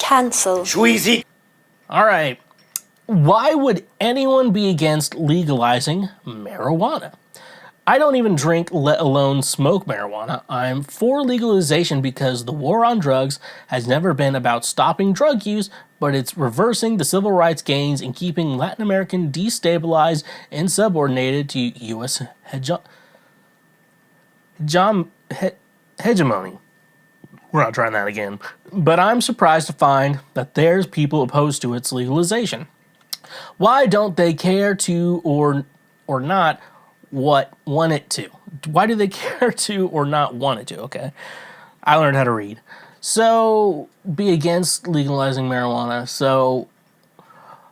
Cancelled. Schweezy. All right. Why would anyone be against legalizing marijuana? I don't even drink, let alone smoke marijuana. I'm for legalization because the war on drugs has never been about stopping drug use, but it's reversing the civil rights gains and keeping Latin American destabilized and subordinated to U.S. hegemony. We're not trying that again. But I'm surprised to find that there's people opposed to its legalization. Why don't they care to or not want it to? Why do they care to or not want it to? Okay. I learned how to read. So, be against legalizing marijuana. So,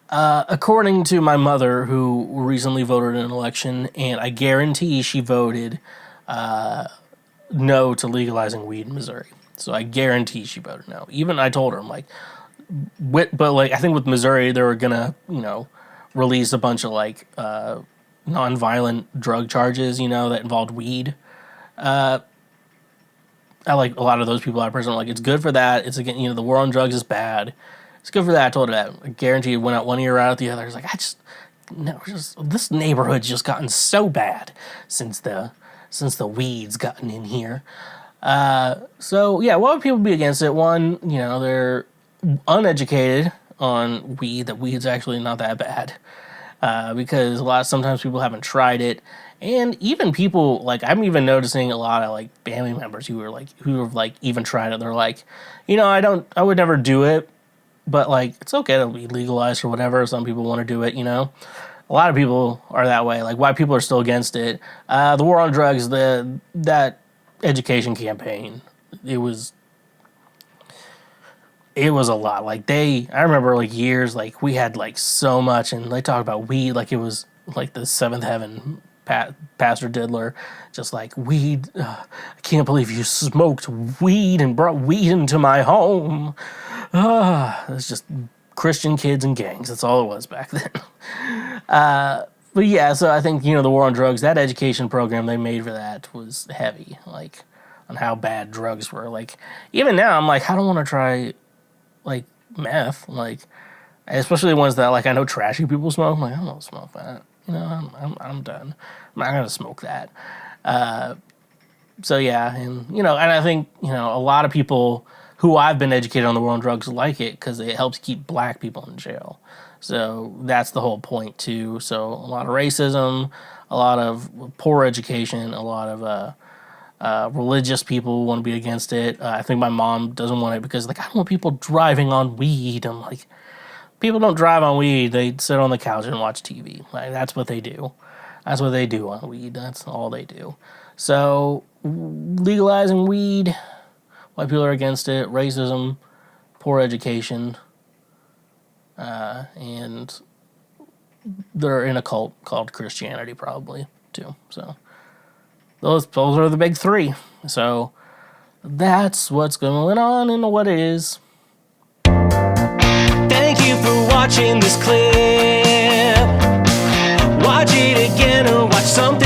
according to my mother, who recently voted in an election, and I guarantee she voted no to legalizing weed in Missouri. So I guarantee she voted no. Even I told her, I'm like, I think with Missouri, they were gonna, release a bunch of non-violent drug charges, that involved weed. I like a lot of those people. I personally like. It's good for that. It's again, the war on drugs is bad. It's good for that. I told her that. I guarantee it went out one ear out the other. It's like this neighborhood's just gotten so bad since the weed's gotten in here. So yeah, why would people be against it? One, they're uneducated on weed. That weed's actually not that bad. Because sometimes people haven't tried it, and even people I'm even noticing a lot of family members who have even tried it. They're like, I would never do it, but it's okay to be legalized or whatever. Some people want to do it, A lot of people are that way. Why people are still against it. The war on drugs, that education campaign, it was a lot. I remember years, we had so much, and they talked about weed it was the seventh heaven. Pastor Diddler, just weed. I can't believe you smoked weed and brought weed into my home. It's just Christian kids and gangs. That's all it was back then. But yeah, so I think, the war on drugs, that education program they made for that was heavy, on how bad drugs were. Even now, I'm I don't want to try, meth, especially the ones that, I know trashy people smoke. I don't want to smoke that. I'm done. I'm not going to smoke that. So yeah, and I think, a lot of people who I've been educated on the war on drugs like it because it helps keep black people in jail. So that's the whole point too. So a lot of racism, a lot of poor education, a lot of religious people want to be against it. I think my mom doesn't want it because I don't want people driving on weed. I'm like, people don't drive on weed. They sit on the couch and watch TV. That's what they do. That's what they do on weed. That's all they do. So legalizing weed, white people are against it. Racism, poor education, and they're in a cult called Christianity probably too. So those are the big three. So that's what's going on and what it is. Thank you for watching this clip. Watch it again or watch something